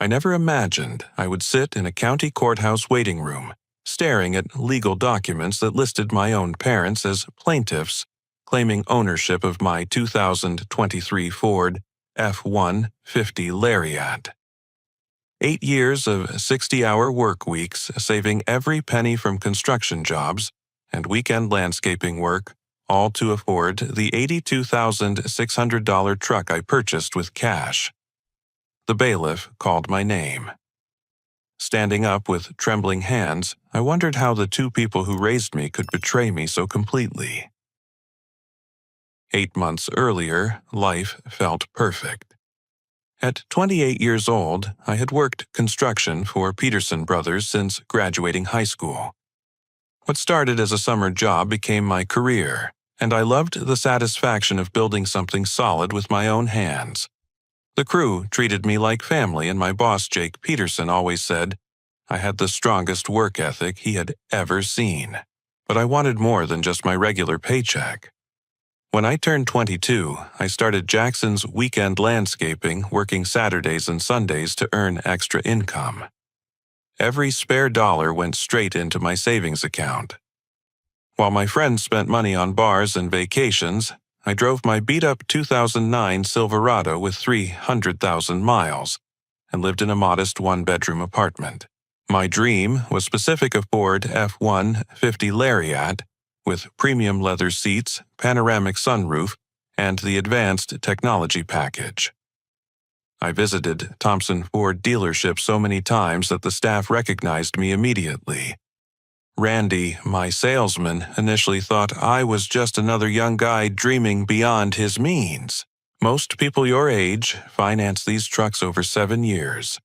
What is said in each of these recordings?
I never imagined I would sit in a county courthouse waiting room, staring at legal documents that listed my own parents as plaintiffs, claiming ownership of my 2023 Ford F-150 Lariat. 8 years of 60-hour work weeks, saving every penny from construction jobs and weekend landscaping work, all to afford the $82,600 truck I purchased with cash. The bailiff called my name. Standing up with trembling hands, I wondered how the two people who raised me could betray me so completely. 8 months earlier, life felt perfect. At 28 years old, I had worked construction for Peterson Brothers since graduating high school. What started as a summer job became my career, and I loved the satisfaction of building something solid with my own hands. The crew treated me like family, and my boss, Jake Peterson, always said I had the strongest work ethic he had ever seen. But I wanted more than just my regular paycheck. When I turned 22, I started Jackson's Weekend Landscaping, working Saturdays and Sundays to earn extra income. Every spare dollar went straight into my savings account. While my friends spent money on bars and vacations, I drove my beat-up 2009 Silverado with 300,000 miles and lived in a modest one-bedroom apartment. My dream was specific a Ford F-150 Lariat with premium leather seats, panoramic sunroof, and the advanced technology package. I visited Thompson Ford dealership so many times that the staff recognized me immediately. Randy, my salesman, initially thought I was just another young guy dreaming beyond his means. Most people your age finance these trucks over 7 years,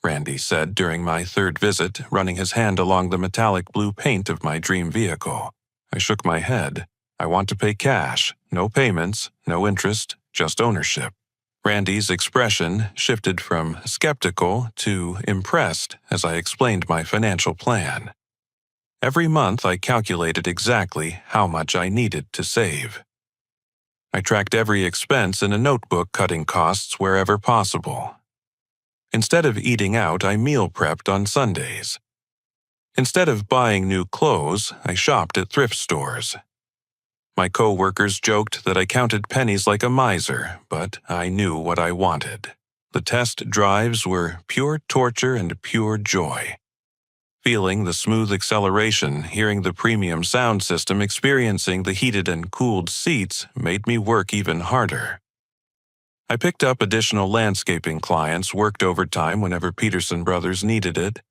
Randy said during my third visit, running his hand along the metallic blue paint of my dream vehicle. I shook my head. I want to pay cash, no payments, no interest, just ownership. Randy's expression shifted from skeptical to impressed as I explained my financial plan. Every month I calculated exactly how much I needed to save. I tracked every expense in a notebook, cutting costs wherever possible. Instead of eating out, I meal prepped on Sundays. Instead of buying new clothes, I shopped at thrift stores. My co-workers joked that I counted pennies like a miser, but I knew what I wanted. The test drives were pure torture and pure joy. Feeling the smooth acceleration, hearing the premium sound system, experiencing the heated and cooled seats made me work even harder. I picked up additional landscaping clients, worked overtime whenever Peterson Brothers needed it,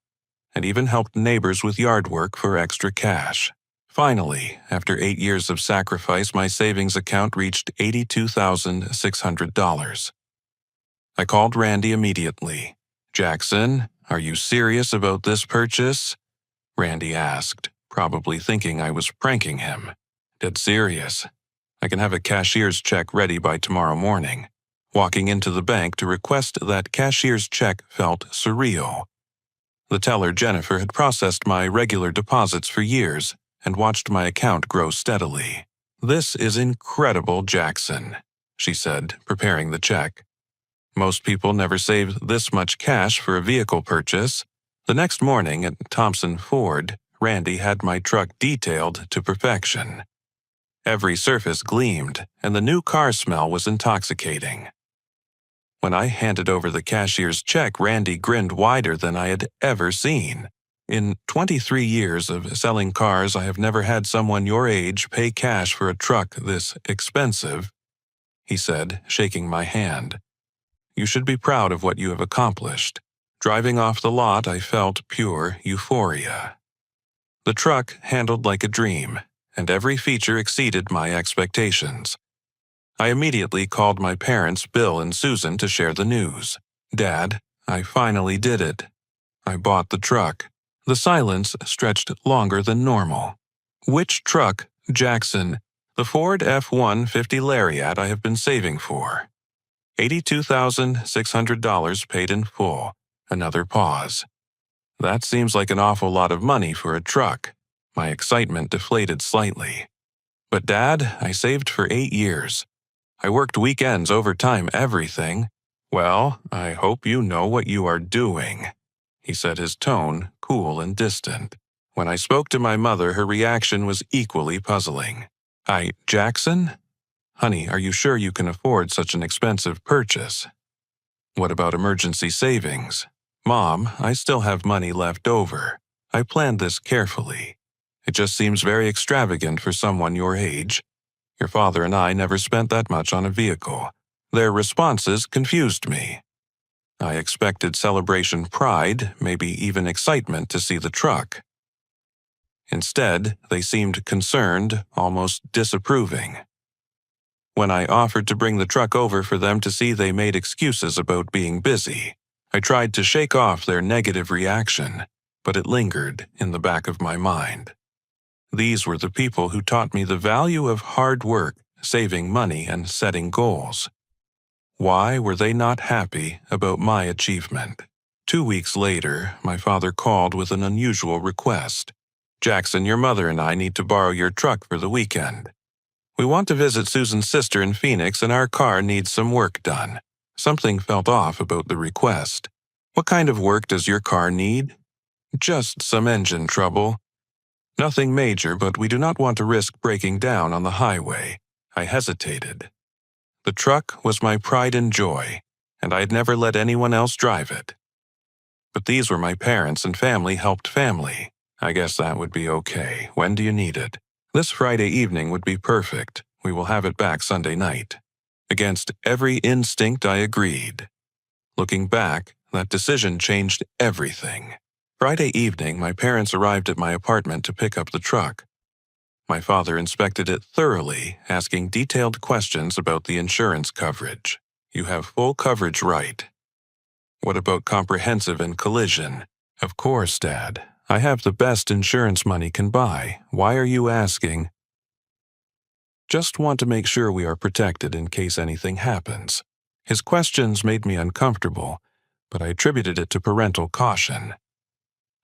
and even helped neighbors with yard work for extra cash. Finally, after 8 years of sacrifice, my savings account reached $82,600. I called Randy immediately. "Jackson, are you serious about this purchase?" Randy asked, probably thinking I was pranking him. "Dead serious. I can have a cashier's check ready by tomorrow morning." Walking into the bank to request that cashier's check felt surreal. The teller, Jennifer, had processed my regular deposits for years and watched my account grow steadily. "This is incredible, Jackson," she said, preparing the check. "Most people never save this much cash for a vehicle purchase." The next morning at Thompson Ford, Randy had my truck detailed to perfection. Every surface gleamed, and the new car smell was intoxicating. When I handed over the cashier's check, Randy grinned wider than I had ever seen. "In 23 years of selling cars, I have never had someone your age pay cash for a truck this expensive," he said, shaking my hand. "You should be proud of what you have accomplished." Driving off the lot, I felt pure euphoria. The truck handled like a dream, and every feature exceeded my expectations. I immediately called my parents, Bill and Susan, to share the news. "Dad, I finally did it. I bought the truck." The silence stretched longer than normal. "Which truck, Jackson?" "The Ford F-150 Lariat I have been saving for. $82,600 paid in full." Another pause. "That seems like an awful lot of money for a truck." My excitement deflated slightly. "But Dad, I saved for 8 years. I worked weekends, overtime, everything. Well, I hope you know what you are doing, he said, his tone cool and distant. When I spoke to my mother, her reaction was equally puzzling. Jackson? Honey, are you sure you can afford such an expensive purchase? What about emergency savings? Mom, I still have money left over. I planned this carefully. It just seems very extravagant for someone your age. Your father and I never spent that much on a vehicle. Their responses confused me. I expected celebration pride, maybe even excitement to see the truck. Instead, they seemed concerned, almost disapproving. When I offered to bring the truck over for them to see, they made excuses about being busy. I tried to shake off their negative reaction, but it lingered in the back of my mind. These were the people who taught me the value of hard work, saving money, and setting goals. Why were they not happy about my achievement? 2 weeks later, my father called with an unusual request. Jackson, your mother and I need to borrow your truck for the weekend. We want to visit Susan's sister in Phoenix, and our car needs some work done. Something felt off about the request. What kind of work does your car need? Just some engine trouble. Nothing major, but we do not want to risk breaking down on the highway. I hesitated. The truck was my pride and joy, and I had never let anyone else drive it. But these were my parents, and family helped family. I guess that would be okay. When do you need it? This Friday evening would be perfect. We will have it back Sunday night. Against every instinct, I agreed. Looking back, that decision changed everything. Friday evening, my parents arrived at my apartment to pick up the truck. My father inspected it thoroughly, asking detailed questions about the insurance coverage. You have full coverage, right? What about comprehensive and collision? Of course, Dad. I have the best insurance money can buy. Why are you asking? Just want to make sure we are protected in case anything happens. His questions made me uncomfortable, but I attributed it to parental caution.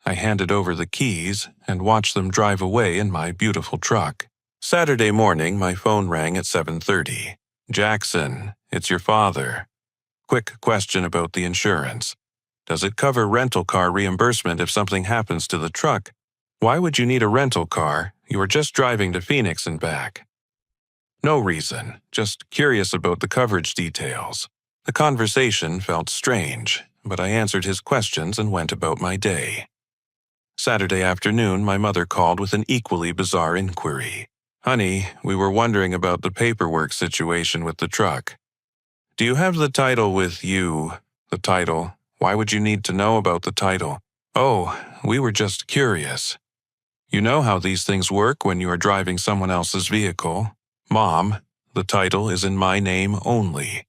I handed over the keys and watched them drive away in my beautiful truck. Saturday morning, my phone rang at 7:30. Jackson, it's your father. Quick question about the insurance. Does it cover rental car reimbursement if something happens to the truck? Why would you need a rental car? You are just driving to Phoenix and back. No reason, just curious about the coverage details. The conversation felt strange, but I answered his questions and went about my day. Saturday afternoon, my mother called with an equally bizarre inquiry. Honey, we were wondering about the paperwork situation with the truck. Do you have the title with you? The title? Why would you need to know about the title? Oh, we were just curious. You know how these things work when you are driving someone else's vehicle. Mom, the title is in my name only.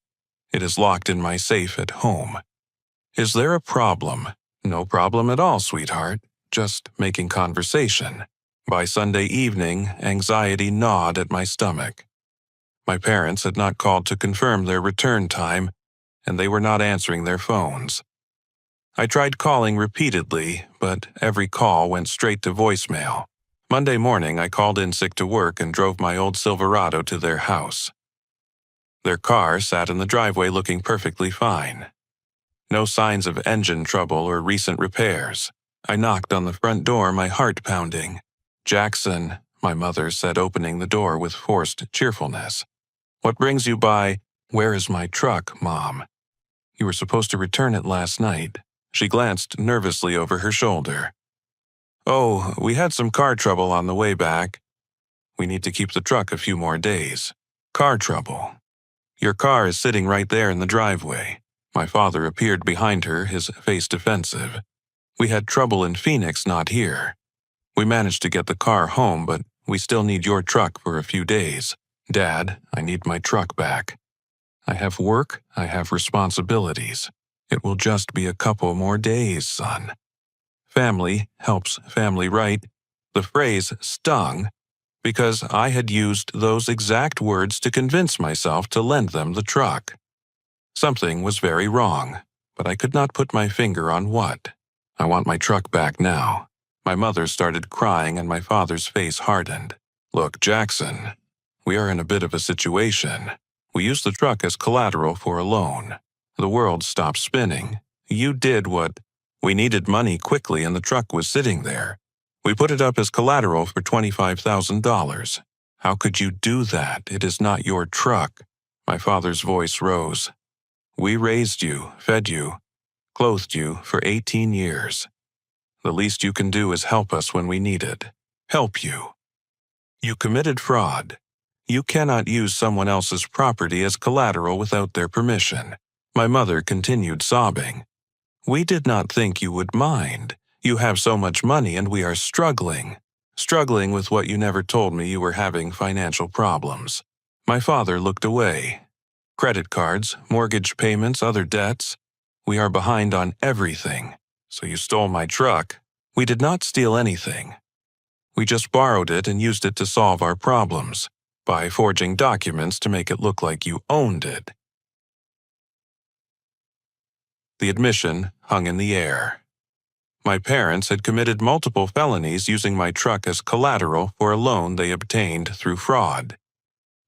It is locked in my safe at home. Is there a problem? No problem at all, sweetheart. Just making conversation. By Sunday evening, anxiety gnawed at my stomach. My parents had not called to confirm their return time, and they were not answering their phones. I tried calling repeatedly, but every call went straight to voicemail. Monday morning, I called in sick to work and drove my old Silverado to their house. Their car sat in the driveway looking perfectly fine. No signs of engine trouble or recent repairs. I knocked on the front door, my heart pounding. Jackson, my mother said, opening the door with forced cheerfulness. What brings you by? Where is my truck, Mom? You were supposed to return it last night. She glanced nervously over her shoulder. Oh, we had some car trouble on the way back. We need to keep the truck a few more days. Car trouble. Your car is sitting right there in the driveway. My father appeared behind her, his face defensive. We had trouble in Phoenix, not here. We managed to get the car home, but we still need your truck for a few days. Dad, I need my truck back. I have work, I have responsibilities. It will just be a couple more days, son. Family helps family, right? The phrase stung because I had used those exact words to convince myself to lend them the truck. Something was very wrong, but I could not put my finger on what. I want my truck back now. My mother started crying and my father's face hardened. Look, Jackson, we are in a bit of a situation. We use the truck as collateral for a loan. The world stopped spinning. You did what? We needed money quickly and the truck was sitting there. We put it up as collateral for $25,000. How could you do that? It is not your truck. My father's voice rose. We raised you, fed you, clothed you for 18 years. The least you can do is help us when we need it. Help you. You committed fraud. You cannot use someone else's property as collateral without their permission. My mother continued sobbing. We did not think you would mind. You have so much money and we are struggling. Struggling with what you never told me you were having financial problems. My father looked away. Credit cards, mortgage payments, other debts. We are behind on everything. So you stole my truck. We did not steal anything. We just borrowed it and used it to solve our problems, by forging documents to make it look like you owned it. The admission hung in the air. My parents had committed multiple felonies using my truck as collateral for a loan they obtained through fraud.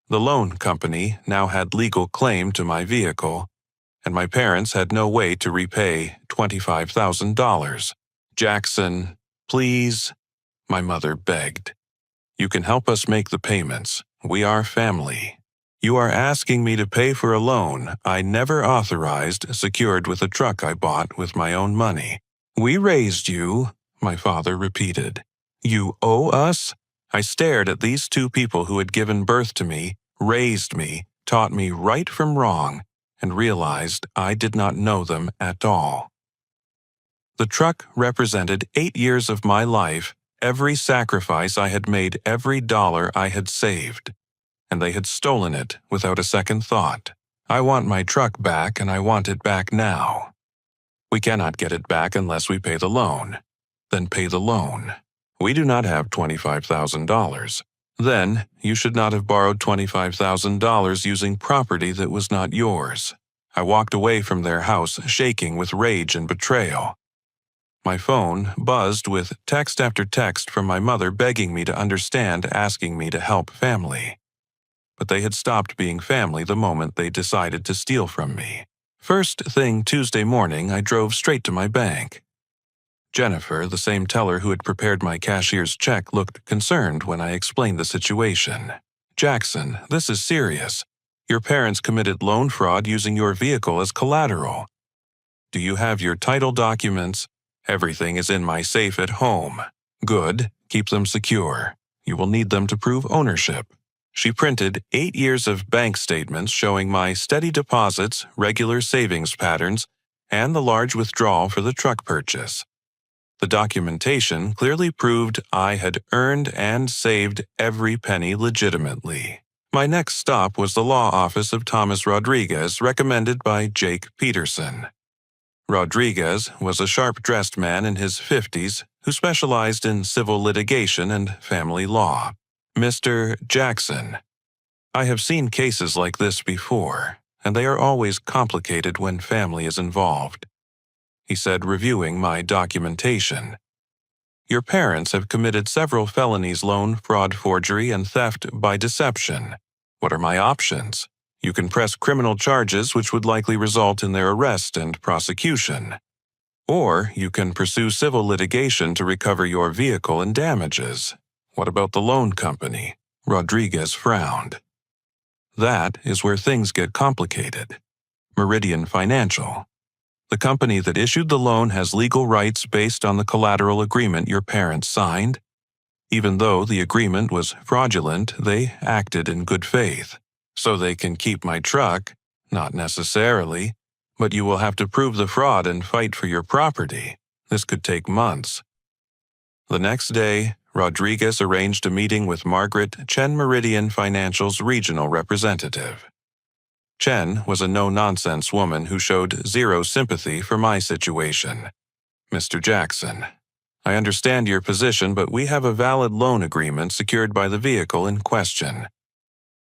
The loan company now had legal claim to my vehicle, and my parents had no way to repay $25,000. Jackson, please, my mother begged. You can help us make the payments. We are family. You are asking me to pay for a loan I never authorized, secured with a truck I bought with my own money. We raised you, my father repeated. You owe us? I stared at these two people who had given birth to me, raised me, taught me right from wrong, and realized I did not know them at all. The truck represented 8 years of my life, every sacrifice I had made, every dollar I had saved, and they had stolen it without a second thought. I want my truck back, and I want it back now. We cannot get it back unless we pay the loan. Then pay the loan. We do not have $25,000. Then you should not have borrowed $25,000 using property that was not yours. I walked away from their house shaking with rage and betrayal. My phone buzzed with text after text from my mother begging me to understand, asking me to help family. But they had stopped being family the moment they decided to steal from me. First thing Tuesday morning, I drove straight to my bank. Jennifer, the same teller who had prepared my cashier's check, looked concerned when I explained the situation. Jackson, this is serious. Your parents committed loan fraud using your vehicle as collateral. Do you have your title documents? Everything is in my safe at home. Good. Keep them secure. You will need them to prove ownership. She printed 8 years of bank statements showing my steady deposits, regular savings patterns, and the large withdrawal for the truck purchase. The documentation clearly proved I had earned and saved every penny legitimately. My next stop was the law office of Thomas Rodriguez, recommended by Jake Peterson. Rodriguez was a sharp-dressed man in his 50s who specialized in civil litigation and family law. Mr. Jackson, I have seen cases like this before, and they are always complicated when family is involved, he said, reviewing my documentation. Your parents have committed several felonies: loan, fraud, forgery, and theft by deception. What are my options? You can press criminal charges, which would likely result in their arrest and prosecution. Or you can pursue civil litigation to recover your vehicle and damages. What about the loan company? Rodriguez frowned. That is where things get complicated. Meridian Financial. The company that issued the loan has legal rights based on the collateral agreement your parents signed. Even though the agreement was fraudulent, they acted in good faith. So they can keep my truck? Not necessarily, but you will have to prove the fraud and fight for your property. This could take months. The next day, Rodriguez arranged a meeting with Margaret Chen, Meridian Financial's regional representative. Chen was a no-nonsense woman who showed zero sympathy for my situation. Mr. Jackson, I understand your position, but we have a valid loan agreement secured by the vehicle in question.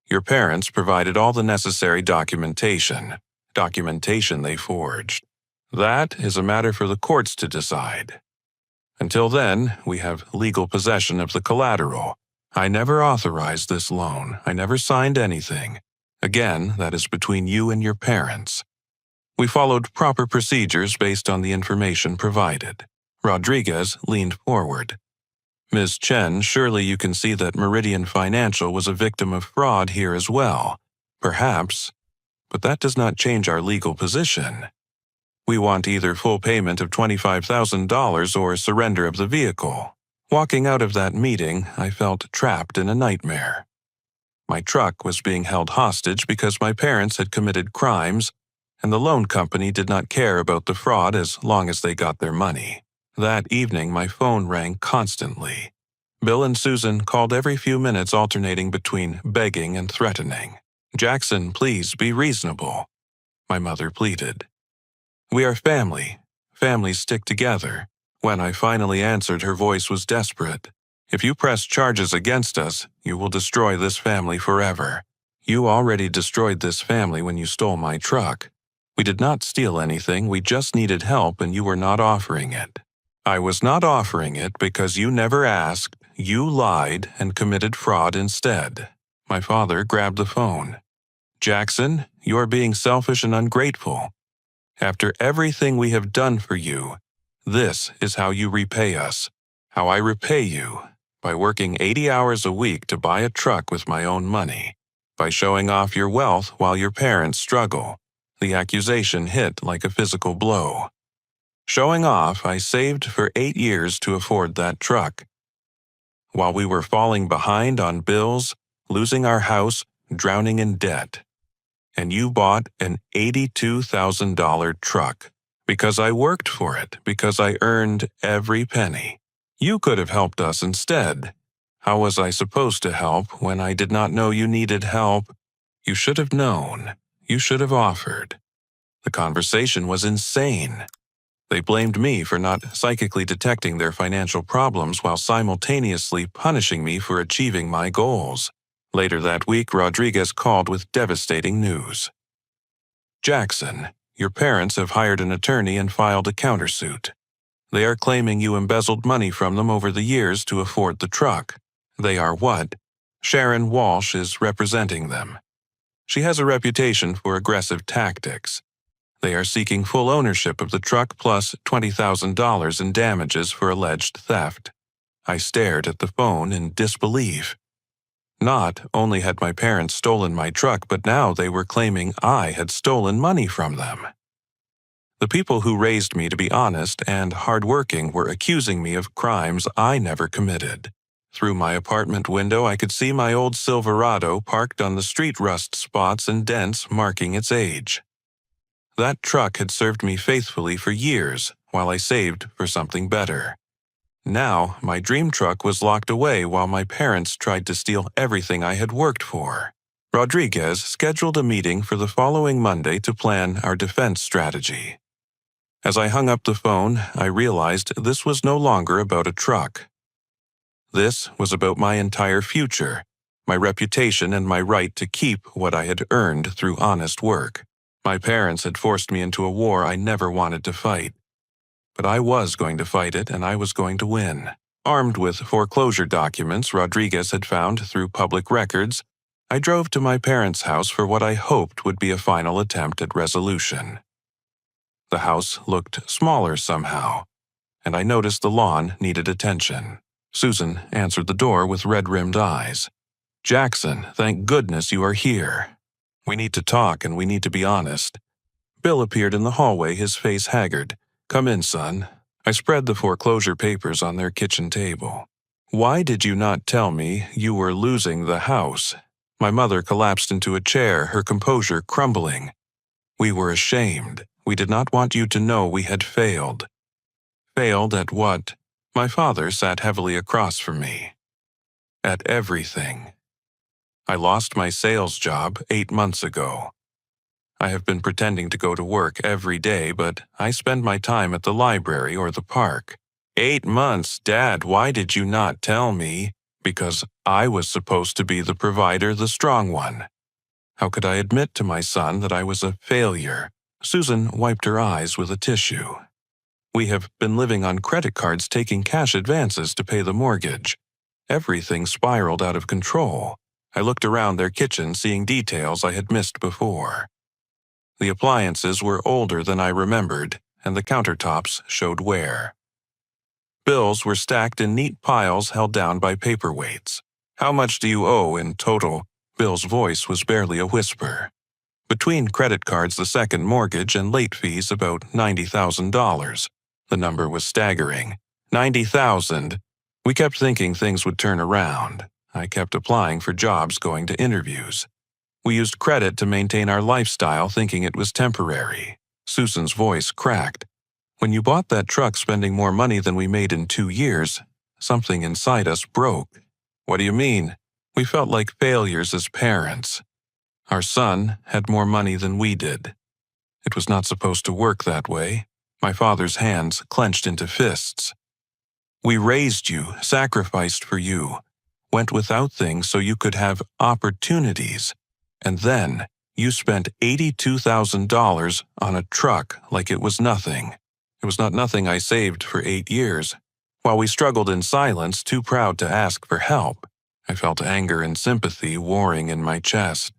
Your parents provided all the necessary documentation they forged. That is a matter for the courts to decide. Until then, we have legal possession of the collateral. I never authorized this loan. I never signed anything. Again, that is between you and your parents. We followed proper procedures based on the information provided. Rodriguez leaned forward. Ms. Chen, surely you can see that Meridian Financial was a victim of fraud here as well. Perhaps, but that does not change our legal position. We want either full payment of $25,000 or surrender of the vehicle. Walking out of that meeting, I felt trapped in a nightmare. My truck was being held hostage because my parents had committed crimes, and the loan company did not care about the fraud as long as they got their money. That evening, my phone rang constantly. Bill and Susan called every few minutes, alternating between begging and threatening. "Jackson, please be reasonable," my mother pleaded. "We are family. Families stick together." When I finally answered, her voice was desperate. "If you press charges against us, you will destroy this family forever. You already destroyed this family when you stole my truck. We did not steal anything, we just needed help and you were not offering it. I was not offering it because you never asked, you lied and committed fraud instead." My father grabbed the phone. "Jackson, you are being selfish and ungrateful. After everything we have done for you, this is how you repay us. How I repay you: by working 80 hours a week to buy a truck with my own money, by showing off your wealth while your parents struggle." The accusation hit like a physical blow. Showing off, I saved for 8 years to afford that truck. While we were falling behind on bills, losing our house, drowning in debt. And you bought an $82,000 truck. Because I worked for it, because I earned every penny. You could have helped us instead. How was I supposed to help when I did not know you needed help? You should have known. You should have offered. The conversation was insane. They blamed me for not psychically detecting their financial problems while simultaneously punishing me for achieving my goals. Later that week, Rodriguez called with devastating news. "Jackson, your parents have hired an attorney and filed a countersuit. They are claiming you embezzled money from them over the years to afford the truck. They are what? Sharon Walsh is representing them. She has a reputation for aggressive tactics. They are seeking full ownership of the truck plus $20,000 in damages for alleged theft." I stared at the phone in disbelief. Not only had my parents stolen my truck, but now they were claiming I had stolen money from them. The people who raised me to be honest and hardworking were accusing me of crimes I never committed. Through my apartment window, I could see my old Silverado parked on the street, rust spots and dents marking its age. That truck had served me faithfully for years while I saved for something better. Now, my dream truck was locked away while my parents tried to steal everything I had worked for. Rodriguez scheduled a meeting for the following Monday to plan our defense strategy. As I hung up the phone, I realized this was no longer about a truck. This was about my entire future, my reputation and my right to keep what I had earned through honest work. My parents had forced me into a war I never wanted to fight. But I was going to fight it, and I was going to win. Armed with foreclosure documents Rodriguez had found through public records, I drove to my parents' house for what I hoped would be a final attempt at resolution. The house looked smaller somehow, and I noticed the lawn needed attention. Susan answered the door with red-rimmed eyes. "Jackson, thank goodness you are here. We need to talk and we need to be honest." Bill appeared in the hallway, his face haggard. "Come in, son." I spread the foreclosure papers on their kitchen table. "Why did you not tell me you were losing the house?" My mother collapsed into a chair, her composure crumbling. "We were ashamed. We did not want you to know we had failed." "Failed at what?" My father sat heavily across from me. "At everything. I lost my sales job 8 months ago. I have been pretending to go to work every day, but I spend my time at the library or the park." 8 months, Dad, why did you not tell me?" "Because I was supposed to be the provider, the strong one. How could I admit to my son that I was a failure?" Susan wiped her eyes with a tissue. "We have been living on credit cards, taking cash advances to pay the mortgage. Everything spiraled out of control." I looked around their kitchen, seeing details I had missed before. The appliances were older than I remembered, and the countertops showed wear. Bills were stacked in neat piles held down by paperweights. "How much do you owe in total?" Bill's voice was barely a whisper. Between credit cards, the second mortgage, and late fees, about $90,000. The number was staggering. 90,000. We kept thinking things would turn around. I kept applying for jobs, going to interviews. We used credit to maintain our lifestyle, thinking it was temporary. Susan's voice cracked. "When you bought that truck spending more money than we made in 2 years, something inside us broke." "What do you mean?" "We felt like failures as parents. Our son had more money than we did. It was not supposed to work that way." My father's hands clenched into fists. "We raised you, sacrificed for you, went without things so you could have opportunities. And then you spent $82,000 on a truck like it was nothing." It was not nothing. I saved for 8 years. While we struggled in silence, too proud to ask for help, I felt anger and sympathy warring in my chest.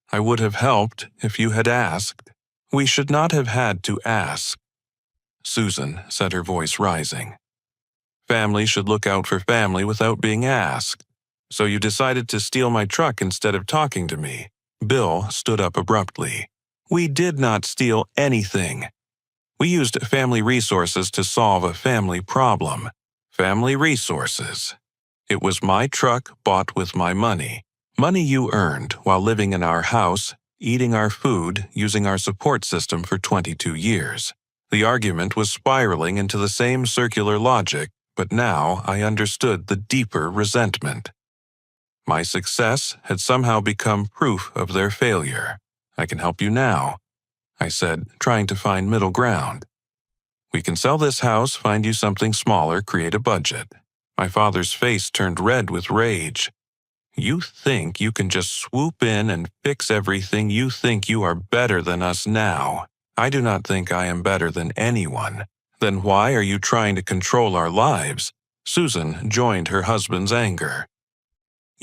"I would have helped if you had asked. We should not have had to ask." Susan said, her voice rising. "Family should look out for family without being asked. So you decided to steal my truck instead of talking to me." Bill stood up abruptly. "We did not steal anything. We used family resources to solve a family problem." "Family resources." "It was my truck bought with my money. Money you earned while living in our house, eating our food, using our support system for 22 years. The argument was spiraling into the same circular logic, but now I understood the deeper resentment. My success had somehow become proof of their failure. "I can help you now," I said, trying to find middle ground. "We can sell this house, find you something smaller, create a budget." My father's face turned red with rage. "You think you can just swoop in and fix everything? You think you are better than us now? I do not think I am better than anyone. Then why are you trying to control our lives?" Susan joined her husband's anger.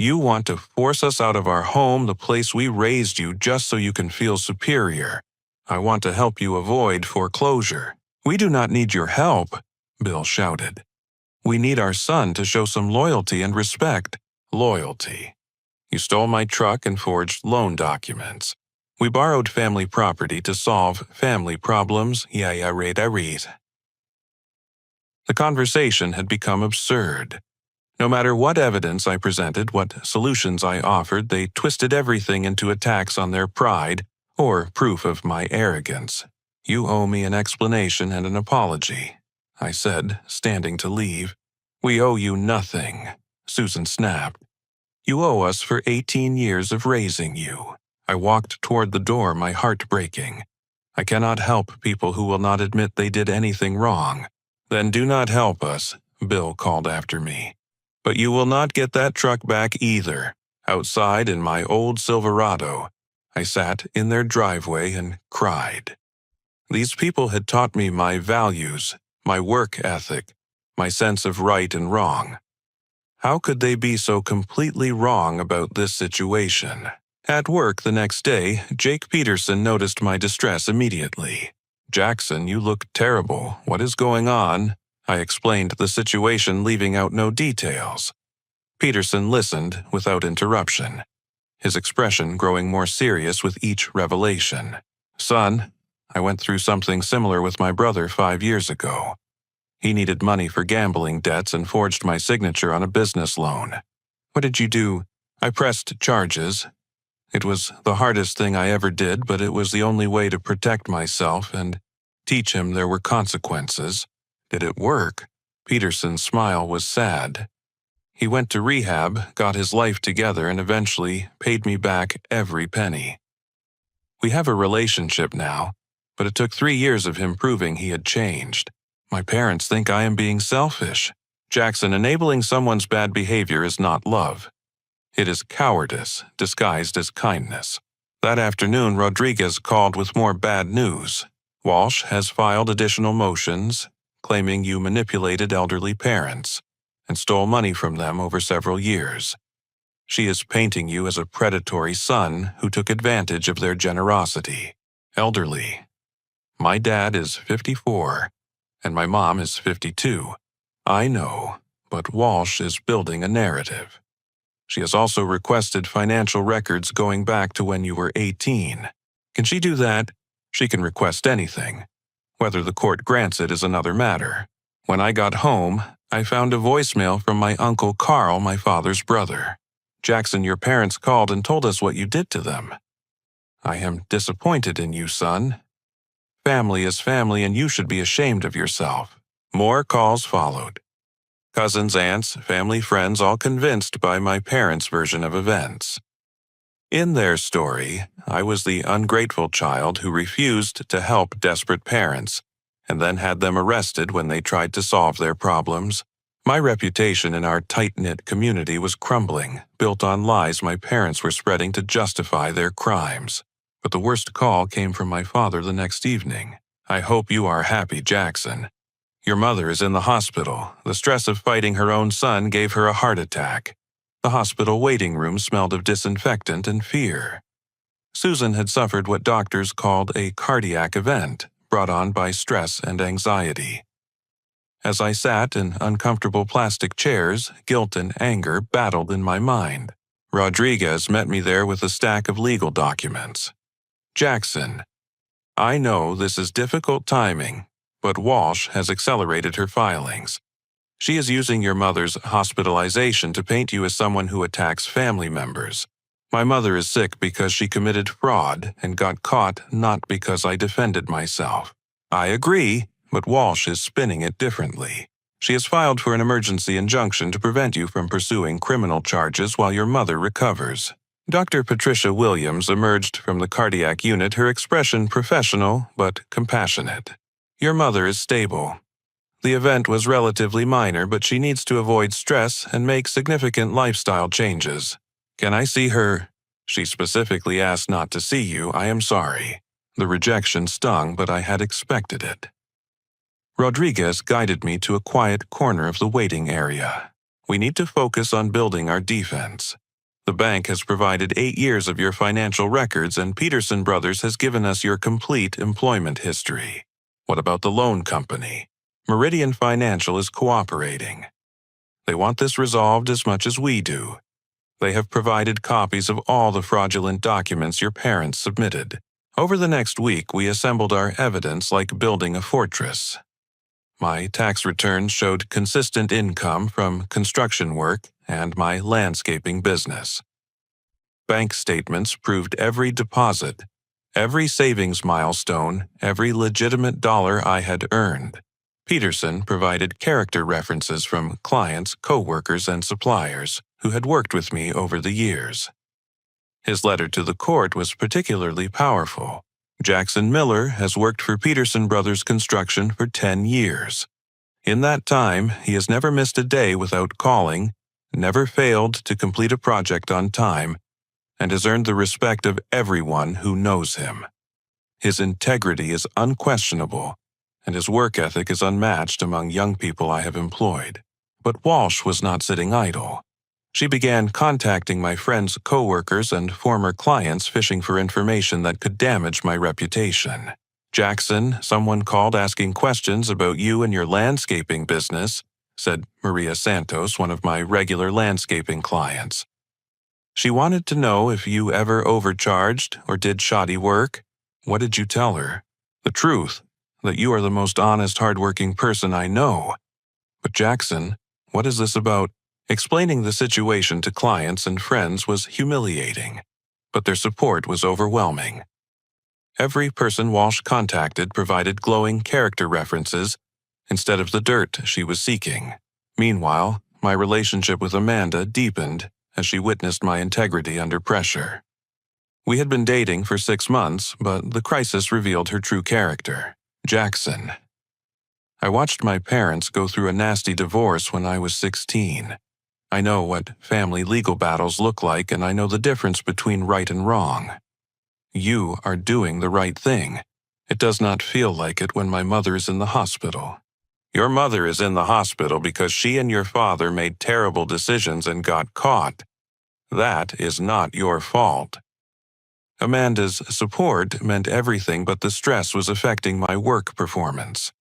"You want to force us out of our home, the place we raised you, just so you can feel superior. I want to help you avoid foreclosure." "We do not need your help," Bill shouted. "We need our son to show some loyalty and respect." "Loyalty. You stole my truck and forged loan documents. We borrowed family property to solve family problems. Yeah, read. The conversation had become absurd. No matter what evidence I presented, what solutions I offered, they twisted everything into attacks on their pride or proof of my arrogance. "You owe me an explanation and an apology," I said, standing to leave. "We owe you nothing," Susan snapped. "You owe us for 18 years of raising you." I walked toward the door, my heart breaking. I cannot help people who will not admit they did anything wrong. "Then do not help us," Bill called after me. "But you will not get that truck back either." Outside in my old Silverado, I sat in their driveway and cried. These people had taught me my values, my work ethic, my sense of right and wrong. How could they be so completely wrong about this situation? At work the next day, Jake Peterson noticed my distress immediately. "Jackson, you look terrible. What is going on?" I explained the situation, leaving out no details. Peterson listened without interruption, his expression growing more serious with each revelation. "Son, I went through something similar with my brother 5 years ago. He needed money for gambling debts and forged my signature on a business loan." "What did you do?" "I pressed charges. It was the hardest thing I ever did, but it was the only way to protect myself and teach him there were consequences." "Did it work?" Peterson's smile was sad. "He went to rehab, got his life together, and eventually paid me back every penny. We have a relationship now, but it took 3 years of him proving he had changed. My parents think I am being selfish. Jackson, enabling someone's bad behavior is not love. It is cowardice disguised as kindness." That afternoon, Rodriguez called with more bad news. "Walsh has filed additional motions, claiming you manipulated elderly parents and stole money from them over several years. She is painting you as a predatory son who took advantage of their generosity." Elderly. My dad is 54, and my mom is 52. I know, but Walsh is building a narrative. She has also requested financial records going back to when you were 18. Can she do that? She can request anything. Whether the court grants it is another matter. When I got home, I found a voicemail from my uncle Carl, my father's brother. Jackson, your parents called and told us what you did to them. I am disappointed in you, son. Family is family, and you should be ashamed of yourself. More calls followed. Cousins, aunts, family, friends, all convinced by my parents' version of events. In their story, I was the ungrateful child who refused to help desperate parents, and then had them arrested when they tried to solve their problems. My reputation in our tight-knit community was crumbling, built on lies my parents were spreading to justify their crimes. But the worst call came from my father the next evening. I hope you are happy, Jackson. Your mother is in the hospital. The stress of fighting her own son gave her a heart attack. The hospital waiting room smelled of disinfectant and fear. Susan had suffered what doctors called a cardiac event, brought on by stress and anxiety. As I sat in uncomfortable plastic chairs, guilt and anger battled in my mind. Rodriguez met me there with a stack of legal documents. Jackson, I know this is difficult timing, but Walsh has accelerated her filings. She is using your mother's hospitalization to paint you as someone who attacks family members. My mother is sick because she committed fraud and got caught, not because I defended myself. I agree, but Walsh is spinning it differently. She has filed for an emergency injunction to prevent you from pursuing criminal charges while your mother recovers. Dr. Patricia Williams emerged from the cardiac unit, her expression professional but compassionate. Your mother is stable. The event was relatively minor, but she needs to avoid stress and make significant lifestyle changes. Can I see her? She specifically asked not to see you. I am sorry. The rejection stung, but I had expected it. Rodriguez guided me to a quiet corner of the waiting area. We need to focus on building our defense. The bank has provided 8 years of your financial records, and Peterson Brothers has given us your complete employment history. What about the loan company? Meridian Financial is cooperating. They want this resolved as much as we do. They have provided copies of all the fraudulent documents your parents submitted. Over the next week, we assembled our evidence like building a fortress. My tax returns showed consistent income from construction work and my landscaping business. Bank statements proved every deposit, every savings milestone, every legitimate dollar I had earned. Peterson provided character references from clients, co-workers, and suppliers who had worked with me over the years. His letter to the court was particularly powerful. Jackson Miller has worked for Peterson Brothers Construction for 10 years. In that time, he has never missed a day without calling, never failed to complete a project on time, and has earned the respect of everyone who knows him. His integrity is unquestionable, and his work ethic is unmatched among young people I have employed. But Walsh was not sitting idle. She began contacting my friends, co-workers, and former clients, fishing for information that could damage my reputation. Jackson, someone called asking questions about you and your landscaping business, said Maria Santos, one of my regular landscaping clients. She wanted to know if you ever overcharged or did shoddy work. What did you tell her? The truth, that you are the most honest, hardworking person I know. But Jackson, what is this about? Explaining the situation to clients and friends was humiliating, but their support was overwhelming. Every person Walsh contacted provided glowing character references instead of the dirt she was seeking. Meanwhile, my relationship with Amanda deepened as she witnessed my integrity under pressure. We had been dating for 6 months, but the crisis revealed her true character. Jackson. I watched my parents go through a nasty divorce when I was 16. I know what family legal battles look like, and I know the difference between right and wrong. You are doing the right thing. It does not feel like it when my mother is in the hospital. Your mother is in the hospital because she and your father made terrible decisions and got caught. That is not your fault. Amanda's support meant everything, but the stress was affecting my work performance.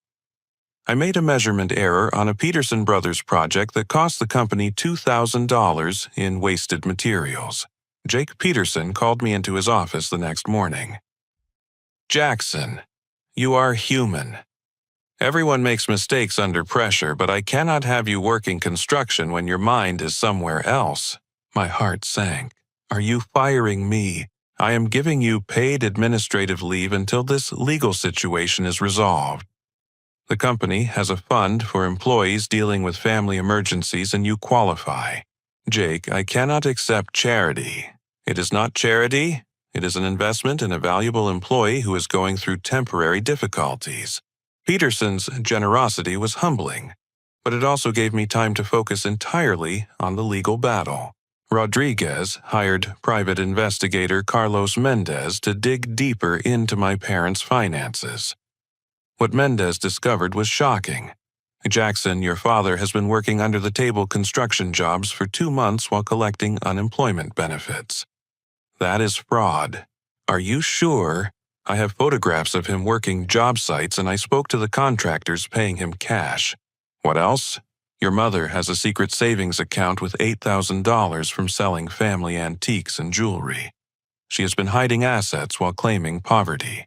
I made a measurement error on a Peterson Brothers project that cost the company $2,000 in wasted materials. Jake Peterson called me into his office the next morning. "Jackson, you are human. Everyone makes mistakes under pressure, but I cannot have you working construction when your mind is somewhere else." My heart sank. "Are you firing me? I am giving you paid administrative leave until this legal situation is resolved. The company has a fund for employees dealing with family emergencies and you qualify. Jake, I cannot accept charity. It is not charity. It is an investment in a valuable employee who is going through temporary difficulties." Peterson's generosity was humbling, but it also gave me time to focus entirely on the legal battle. Rodriguez hired private investigator Carlos Mendez to dig deeper into my parents' finances. What Mendez discovered was shocking. "Jackson, your father has been working under-the-table construction jobs for 2 months while collecting unemployment benefits. That is fraud. Are you sure? I have photographs of him working job sites and I spoke to the contractors paying him cash. What else? Your mother has a secret savings account with $8,000 from selling family antiques and jewelry. She has been hiding assets while claiming poverty."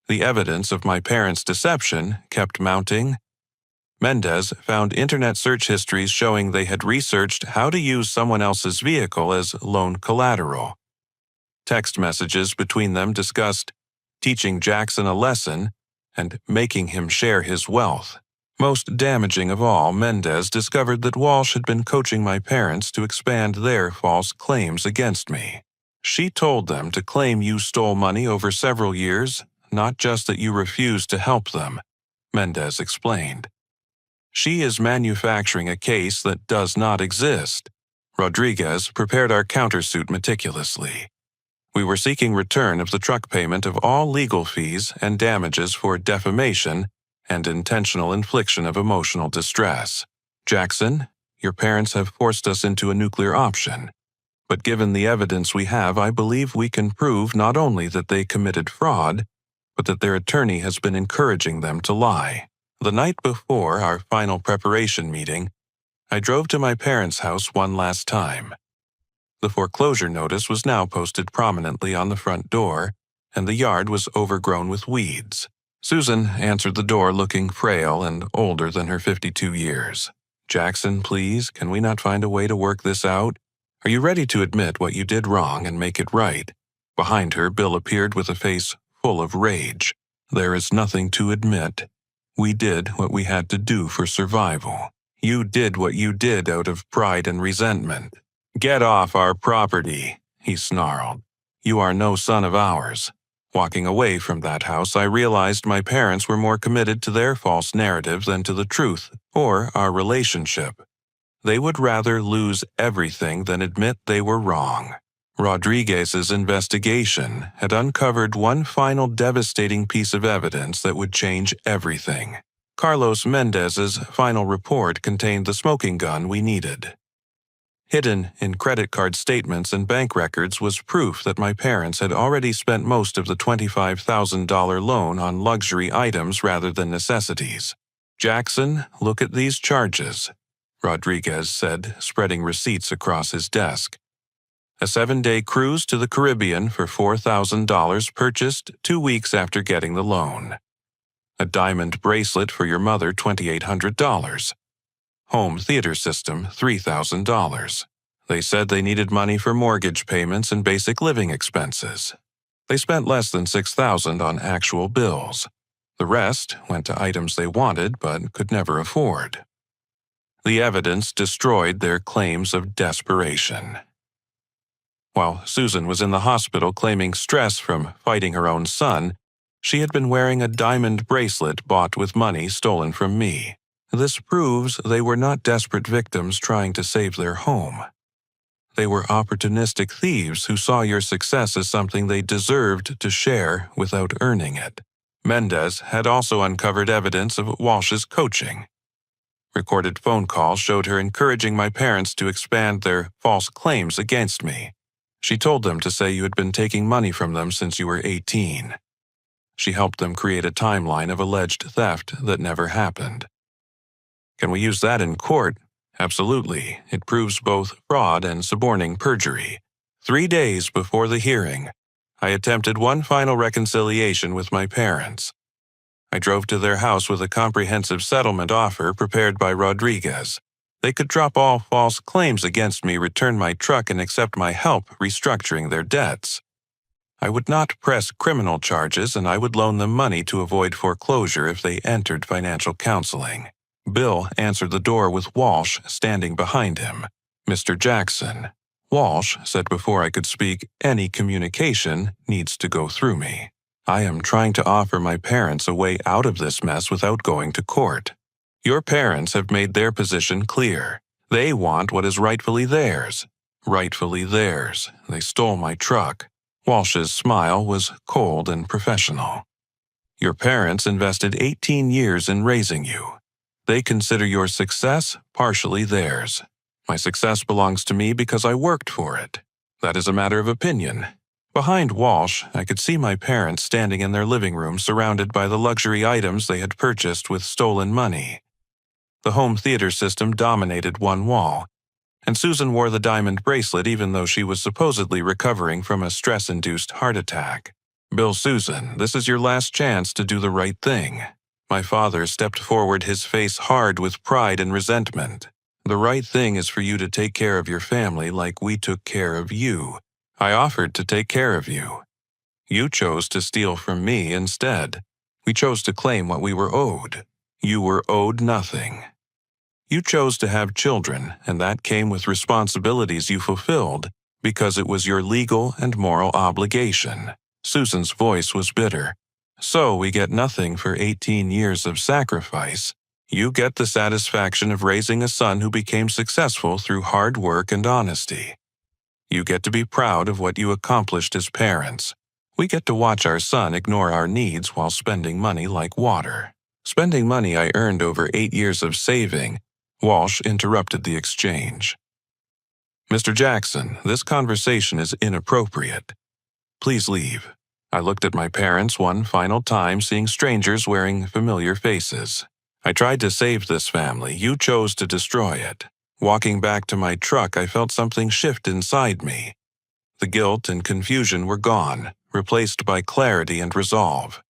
The evidence of my parents' deception kept mounting. Mendez found internet search histories showing they had researched how to use someone else's vehicle as loan collateral. Text messages between them discussed teaching Jackson a lesson and making him share his wealth. Most damaging of all, Mendez discovered that Walsh had been coaching my parents to expand their false claims against me. "She told them to claim you stole money over several years, not just that you refused to help them," Mendez explained. "She is manufacturing a case that does not exist." Rodriguez prepared our countersuit meticulously. We were seeking return of the truck payment of all legal fees and damages for defamation and intentional infliction of emotional distress. "Jackson, your parents have forced us into a nuclear option. But given the evidence we have, I believe we can prove not only that they committed fraud, but that their attorney has been encouraging them to lie." The night before our final preparation meeting, I drove to my parents' house one last time. The foreclosure notice was now posted prominently on the front door, and the yard was overgrown with weeds. Susan answered the door looking frail and older than her 52 years. "Jackson, please, can we not find a way to work this out? Are you ready to admit what you did wrong and make it right?" Behind her, Bill appeared with a face full of rage. "There is nothing to admit. We did what we had to do for survival. You did what you did out of pride and resentment. Get off our property," he snarled. "You are no son of ours." Walking away from that house, I realized my parents were more committed to their false narrative than to the truth or our relationship. They would rather lose everything than admit they were wrong. Rodriguez's investigation had uncovered one final devastating piece of evidence that would change everything. Carlos Mendez's final report contained the smoking gun we needed. Hidden in credit card statements and bank records was proof that my parents had already spent most of the $25,000 loan on luxury items rather than necessities. "Jackson, look at these charges," Rodriguez said, spreading receipts across his desk. "A 7-day cruise to the Caribbean for $4,000 purchased 2 weeks after getting the loan. A diamond bracelet for your mother, $2,800. Home theater system, $3,000. They said they needed money for mortgage payments and basic living expenses. They spent less than $6,000 on actual bills. The rest went to items they wanted but could never afford." The evidence destroyed their claims of desperation. While Susan was in the hospital claiming stress from fighting her own son, she had been wearing a diamond bracelet bought with money stolen from me. This proves they were not desperate victims trying to save their home. They were opportunistic thieves who saw your success as something they deserved to share without earning it. Mendez had also uncovered evidence of Walsh's coaching. Recorded phone calls showed her encouraging my parents to expand their false claims against me. She told them to say you had been taking money from them since you were 18. She helped them create a timeline of alleged theft that never happened. Can we use that in court? Absolutely. It proves both fraud and suborning perjury. 3 days before the hearing, I attempted one final reconciliation with my parents. I drove to their house with a comprehensive settlement offer prepared by Rodriguez. They could drop all false claims against me, return my truck, and accept my help restructuring their debts. I would not press criminal charges, and I would loan them money to avoid foreclosure if they entered financial counseling. Bill answered the door with Walsh standing behind him. Mr. Jackson. Walsh said before I could speak, any communication needs to go through me. I am trying to offer my parents a way out of this mess without going to court. Your parents have made their position clear. They want what is rightfully theirs. Rightfully theirs. They stole my truck. Walsh's smile was cold and professional. Your parents invested 18 years in raising you. They consider your success partially theirs. My success belongs to me because I worked for it. That is a matter of opinion. Behind Walsh, I could see my parents standing in their living room surrounded by the luxury items they had purchased with stolen money. The home theater system dominated one wall, and Susan wore the diamond bracelet even though she was supposedly recovering from a stress-induced heart attack. Bill, Susan, this is your last chance to do the right thing. My father stepped forward, his face hard with pride and resentment. The right thing is for you to take care of your family like we took care of you. I offered to take care of you. You chose to steal from me instead. We chose to claim what we were owed. You were owed nothing. You chose to have children, and that came with responsibilities you fulfilled because it was your legal and moral obligation. Susan's voice was bitter. So we get nothing for 18 years of sacrifice. You get the satisfaction of raising a son who became successful through hard work and honesty. You get to be proud of what you accomplished as parents. We get to watch our son ignore our needs while spending money like water. Spending money I earned over 8 years of saving. Walsh interrupted the exchange. Mr. Jackson, this conversation is inappropriate. Please leave. I looked at my parents one final time, seeing strangers wearing familiar faces. I tried to save this family. You chose to destroy it. Walking back to my truck, I felt something shift inside me. The guilt and confusion were gone, replaced by clarity and resolve.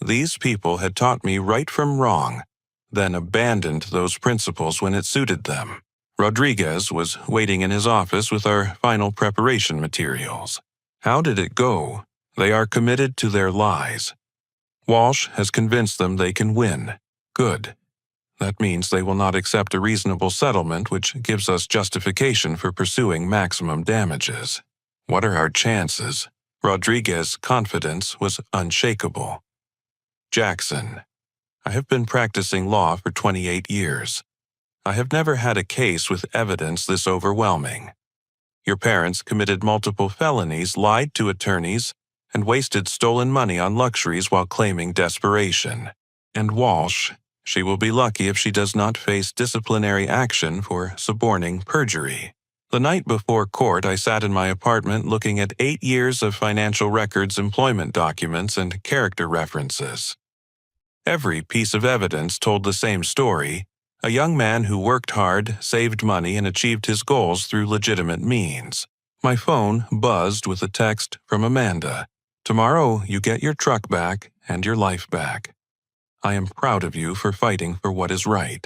These people had taught me right from wrong, then abandoned those principles when it suited them. Rodriguez was waiting in his office with our final preparation materials. How did it go? They are committed to their lies. Walsh has convinced them they can win. Good. That means they will not accept a reasonable settlement which gives us justification for pursuing maximum damages. What are our chances? Rodriguez's confidence was unshakable. Jackson, I have been practicing law for 28 years. I have never had a case with evidence this overwhelming. Your parents committed multiple felonies, lied to attorneys, and wasted stolen money on luxuries while claiming desperation. And Walsh, she will be lucky if she does not face disciplinary action for suborning perjury. The night before court, I sat in my apartment looking at 8 years of financial records, employment documents, and character references. Every piece of evidence told the same story: a young man who worked hard, saved money, and achieved his goals through legitimate means. My phone buzzed with a text from Amanda. Tomorrow, you get your truck back and your life back. I am proud of you for fighting for what is right.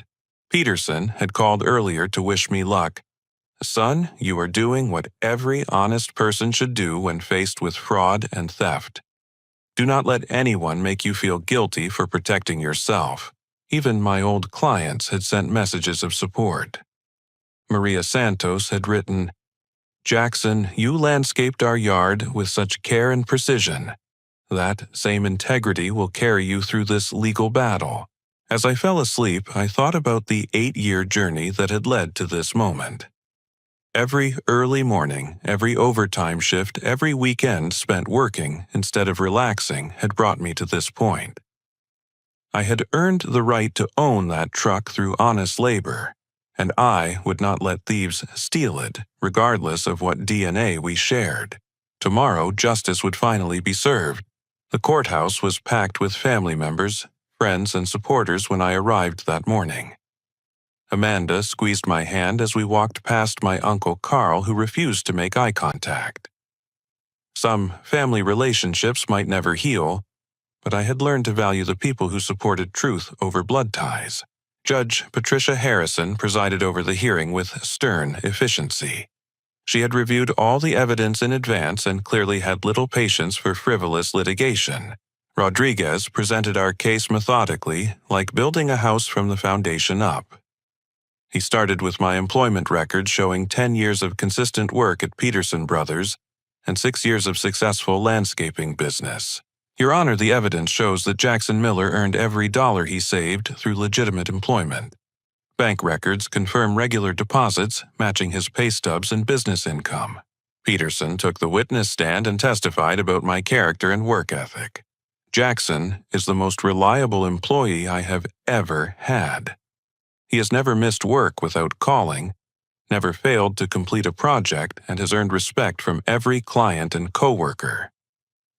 Peterson had called earlier to wish me luck. Son, you are doing what every honest person should do when faced with fraud and theft. Do not let anyone make you feel guilty for protecting yourself. Even my old clients had sent messages of support. Maria Santos had written, Jackson, you landscaped our yard with such care and precision. That same integrity will carry you through this legal battle. As I fell asleep, I thought about the 8-year journey that had led to this moment. Every early morning, every overtime shift, every weekend spent working instead of relaxing had brought me to this point. I had earned the right to own that truck through honest labor, and I would not let thieves steal it, regardless of what DNA we shared. Tomorrow, justice would finally be served. The courthouse was packed with family members, friends, and supporters when I arrived that morning. Amanda squeezed my hand as we walked past my Uncle Carl, who refused to make eye contact. Some family relationships might never heal, but I had learned to value the people who supported truth over blood ties. Judge Patricia Harrison presided over the hearing with stern efficiency. She had reviewed all the evidence in advance and clearly had little patience for frivolous litigation. Rodriguez presented our case methodically, like building a house from the foundation up. He started with my employment record showing 10 years of consistent work at Peterson Brothers and 6 years of successful landscaping business. Your Honor, the evidence shows that Jackson Miller earned every dollar he saved through legitimate employment. Bank records confirm regular deposits matching his pay stubs and business income. Peterson took the witness stand and testified about my character and work ethic. Jackson is the most reliable employee I have ever had. He has never missed work without calling, never failed to complete a project, and has earned respect from every client and coworker.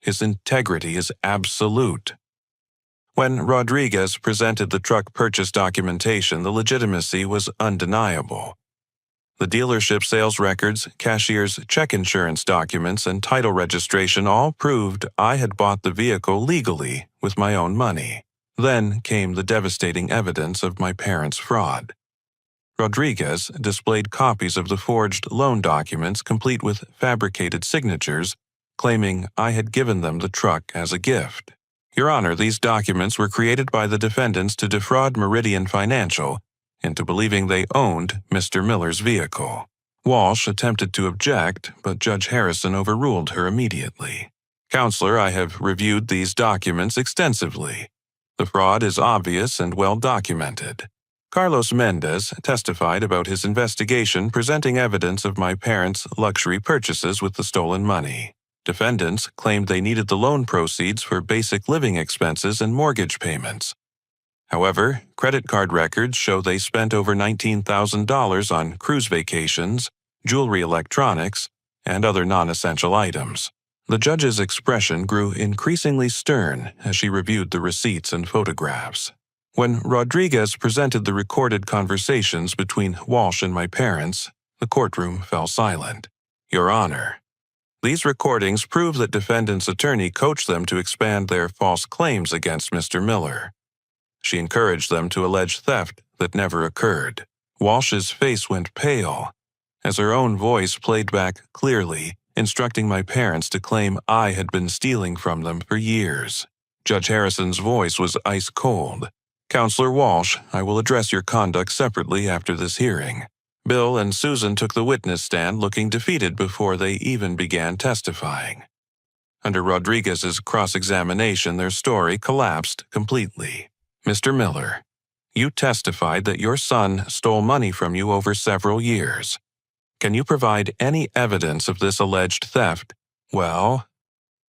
His integrity is absolute. When Rodriguez presented the truck purchase documentation, the legitimacy was undeniable. The dealership sales records, cashier's check insurance documents, and title registration all proved I had bought the vehicle legally with my own money. Then came the devastating evidence of my parents' fraud. Rodriguez displayed copies of the forged loan documents complete with fabricated signatures, claiming I had given them the truck as a gift. Your Honor, these documents were created by the defendants to defraud Meridian Financial into believing they owned Mr. Miller's vehicle. Walsh attempted to object, but Judge Harrison overruled her immediately. Counselor, I have reviewed these documents extensively. The fraud is obvious and well documented. Carlos Mendez testified about his investigation, presenting evidence of my parents' luxury purchases with the stolen money. Defendants claimed they needed the loan proceeds for basic living expenses and mortgage payments. However, credit card records show they spent over $19,000 on cruise vacations, jewelry, electronics, and other non-essential items. The judge's expression grew increasingly stern as she reviewed the receipts and photographs. When Rodriguez presented the recorded conversations between Walsh and my parents, the courtroom fell silent. Your Honor, these recordings prove that defendant's attorney coached them to expand their false claims against Mr. Miller. She encouraged them to allege theft that never occurred. Walsh's face went pale as her own voice played back clearly, instructing my parents to claim I had been stealing from them for years. Judge Harrison's voice was ice cold. Counselor Walsh, I will address your conduct separately after this hearing. Bill and Susan took the witness stand looking defeated before they even began testifying. Under Rodriguez's cross-examination, their story collapsed completely. Mr. Miller, you testified that your son stole money from you over several years. Can you provide any evidence of this alleged theft? Well,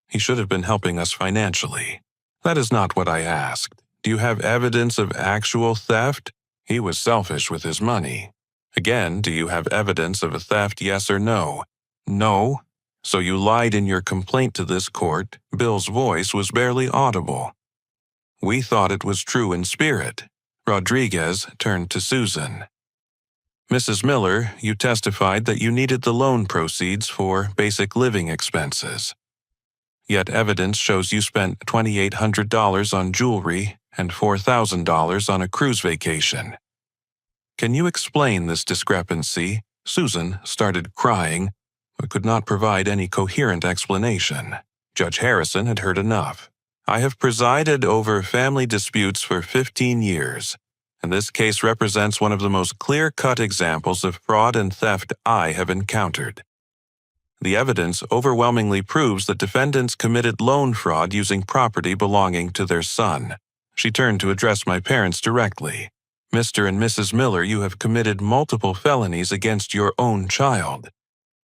he should have been helping us financially. That is not what I asked. Do you have evidence of actual theft? He was selfish with his money. Again, do you have evidence of a theft, yes or no? No. So you lied in your complaint to this court. Bill's voice was barely audible. We thought it was true in spirit. Rodriguez turned to Susan. Mrs. Miller, you testified that you needed the loan proceeds for basic living expenses. Yet evidence shows you spent $2,800 on jewelry and $4,000 on a cruise vacation. Can you explain this discrepancy? Susan started crying, but could not provide any coherent explanation. Judge Harrison had heard enough. I have presided over family disputes for 15 years, and this case represents one of the most clear-cut examples of fraud and theft I have encountered. The evidence overwhelmingly proves that defendants committed loan fraud using property belonging to their son. She turned to address my parents directly. Mr. and Mrs. Miller, you have committed multiple felonies against your own child.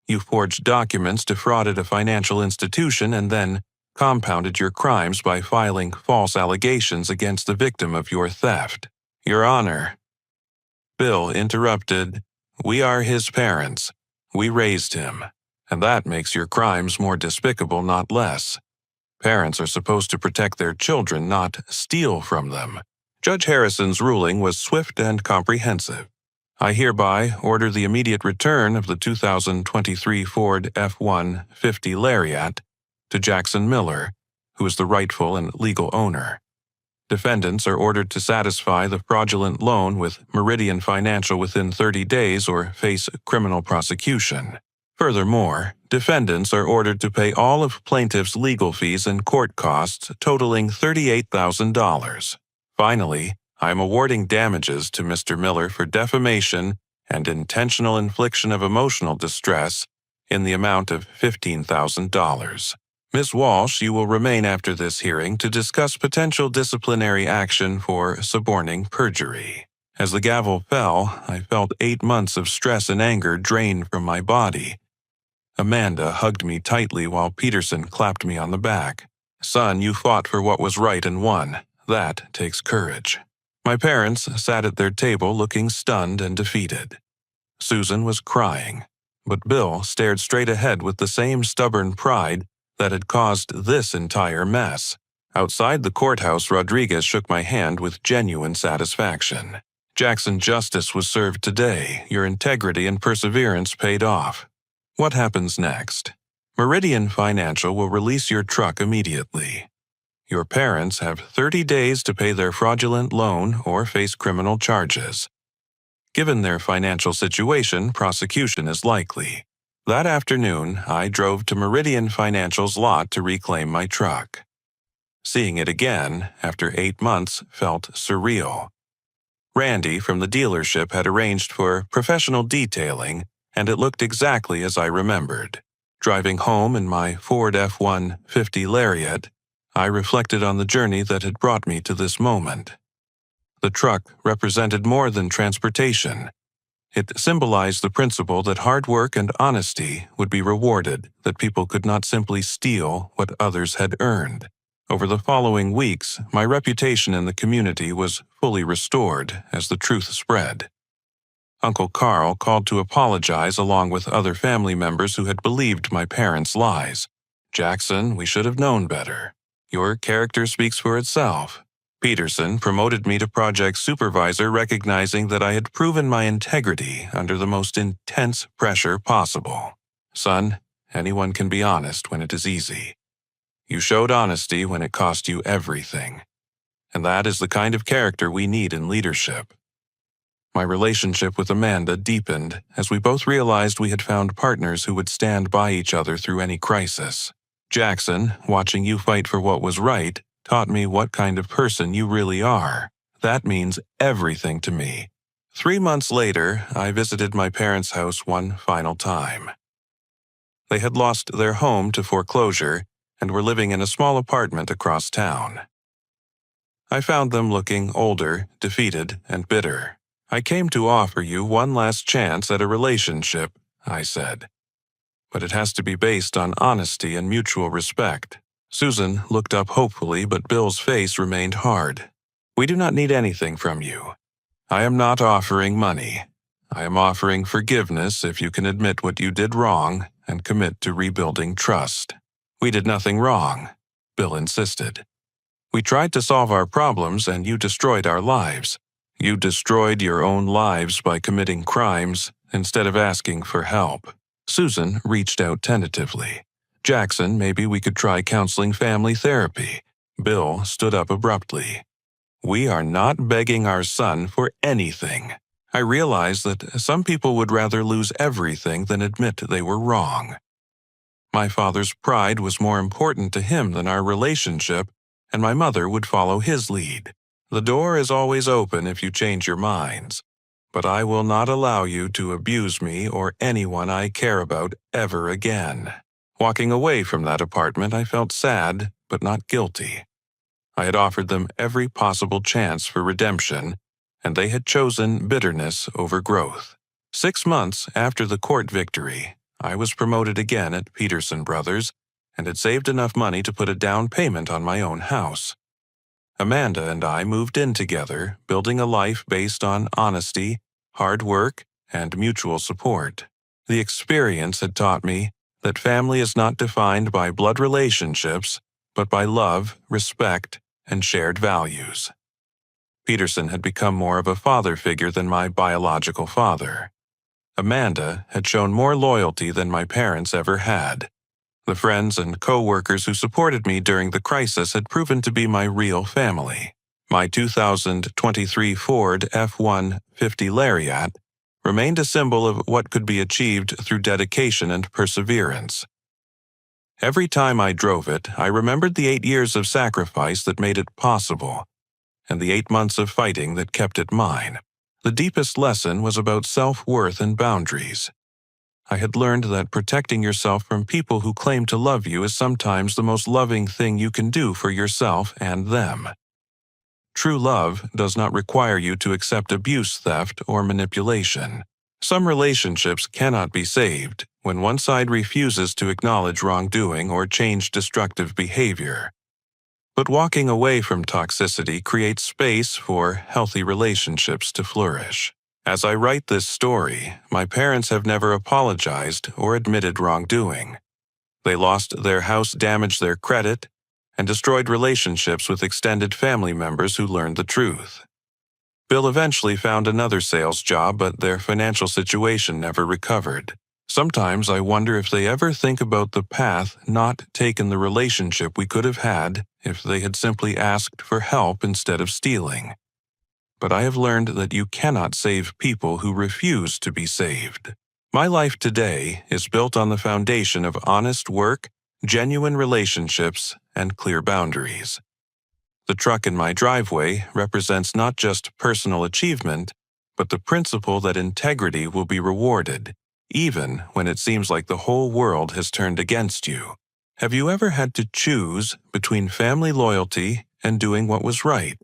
You forged documents, defrauded a financial institution, and then compounded your crimes by filing false allegations against the victim of your theft. Your Honor, Bill interrupted, "We are his parents. We raised him. And that makes your crimes more despicable, not less. Parents are supposed to protect their children, not steal from them." Judge Harrison's ruling was swift and comprehensive. I hereby order the immediate return of the 2023 Ford F-150 Lariat to Jackson Miller, who is the rightful and legal owner. Defendants are ordered to satisfy the fraudulent loan with Meridian Financial within 30 days or face criminal prosecution. Furthermore, defendants are ordered to pay all of plaintiff's legal fees and court costs totaling $38,000. Finally, I am awarding damages to Mr. Miller for defamation and intentional infliction of emotional distress in the amount of $15,000. Ms. Walsh, you will remain after this hearing to discuss potential disciplinary action for suborning perjury. As the gavel fell, I felt 8 months of stress and anger drain from my body. Amanda hugged me tightly while Peterson clapped me on the back. "Son, you fought for what was right and won. That takes courage." My parents sat at their table looking stunned and defeated. Susan was crying, but Bill stared straight ahead with the same stubborn pride that had caused this entire mess. Outside the courthouse, Rodriguez shook my hand with genuine satisfaction. "Jackson, justice was served today. Your integrity and perseverance paid off." What happens next? Meridian Financial will release your truck immediately. Your parents have 30 days to pay their fraudulent loan or face criminal charges. Given their financial situation, prosecution is likely. That afternoon, I drove to Meridian Financial's lot to reclaim my truck. Seeing it again, after 8 months, felt surreal. Randy from the dealership had arranged for professional detailing, and it looked exactly as I remembered. Driving home in my Ford F-150 Lariat, I reflected on the journey that had brought me to this moment. The truck represented more than transportation. It symbolized the principle that hard work and honesty would be rewarded, that people could not simply steal what others had earned. Over the following weeks, my reputation in the community was fully restored as the truth spread. Uncle Carl called to apologize along with other family members who had believed my parents' lies. "Jackson, we should have known better. Your character speaks for itself." Peterson promoted me to project supervisor, recognizing that I had proven my integrity under the most intense pressure possible. "Son, anyone can be honest when it is easy. You showed honesty when it cost you everything. And that is the kind of character we need in leadership." My relationship with Amanda deepened as we both realized we had found partners who would stand by each other through any crisis. "Jackson, watching you fight for what was right taught me what kind of person you really are. That means everything to me." 3 months later, I visited my parents' house one final time. They had lost their home to foreclosure and were living in a small apartment across town. I found them looking older, defeated, and bitter. "I came to offer you one last chance at a relationship," I said. "But it has to be based on honesty and mutual respect." Susan looked up hopefully, but Bill's face remained hard. "We do not need anything from you. I am not offering money. I am offering forgiveness if you can admit what you did wrong and commit to rebuilding trust." "We did nothing wrong," Bill insisted. "We tried to solve our problems and you destroyed our lives. You destroyed your own lives by committing crimes instead of asking for help." Susan reached out tentatively. "Jackson, maybe we could try counseling, family therapy." Bill stood up abruptly. "We are not begging our son for anything." I realized that some people would rather lose everything than admit they were wrong. My father's pride was more important to him than our relationship, and my mother would follow his lead. "The door is always open if you change your minds, but I will not allow you to abuse me or anyone I care about ever again." Walking away from that apartment, I felt sad, but not guilty. I had offered them every possible chance for redemption, and they had chosen bitterness over growth. 6 months after the court victory, I was promoted again at Peterson Brothers and had saved enough money to put a down payment on my own house. Amanda and I moved in together, building a life based on honesty, hard work, and mutual support. The experience had taught me that family is not defined by blood relationships, but by love, respect, and shared values. Peterson had become more of a father figure than my biological father. Amanda had shown more loyalty than my parents ever had. The friends and co-workers who supported me during the crisis had proven to be my real family. My 2023 Ford F-150 Lariat remained a symbol of what could be achieved through dedication and perseverance. Every time I drove it, I remembered the 8 years of sacrifice that made it possible, and the 8 months of fighting that kept it mine. The deepest lesson was about self-worth and boundaries. I had learned that protecting yourself from people who claim to love you is sometimes the most loving thing you can do for yourself and them. True love does not require you to accept abuse, theft, or manipulation. Some relationships cannot be saved when one side refuses to acknowledge wrongdoing or change destructive behavior. But walking away from toxicity creates space for healthy relationships to flourish. As I write this story, my parents have never apologized or admitted wrongdoing. They lost their house, damaged their credit, and destroyed relationships with extended family members who learned the truth. Bill eventually found another sales job, but their financial situation never recovered. Sometimes I wonder if they ever think about the path not taken the relationship we could have had if they had simply asked for help instead of stealing. But I have learned that you cannot save people who refuse to be saved. My life today is built on the foundation of honest work, genuine relationships, and clear boundaries. The truck in my driveway represents not just personal achievement, but the principle that integrity will be rewarded, even when it seems like the whole world has turned against you. Have you ever had to choose between family loyalty and doing what was right?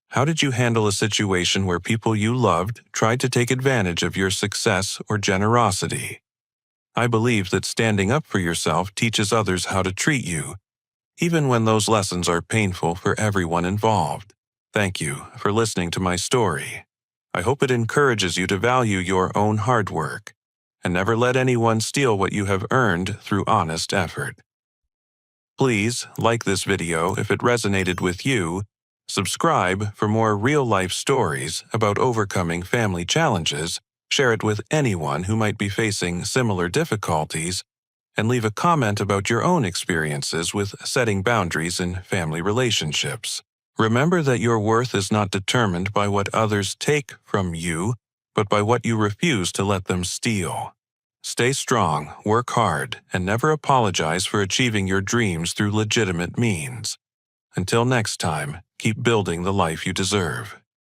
How did you handle a situation where people you loved tried to take advantage of your success or generosity? I believe that standing up for yourself teaches others how to treat you, even when those lessons are painful for everyone involved. Thank you for listening to my story. I hope it encourages you to value your own hard work and never let anyone steal what you have earned through honest effort. Please like this video if it resonated with you, subscribe for more real-life stories about overcoming family challenges, share it with anyone who might be facing similar difficulties, and leave a comment about your own experiences with setting boundaries in family relationships. Remember that your worth is not determined by what others take from you, but by what you refuse to let them steal. Stay strong, work hard, and never apologize for achieving your dreams through legitimate means. Until next time, keep building the life you deserve.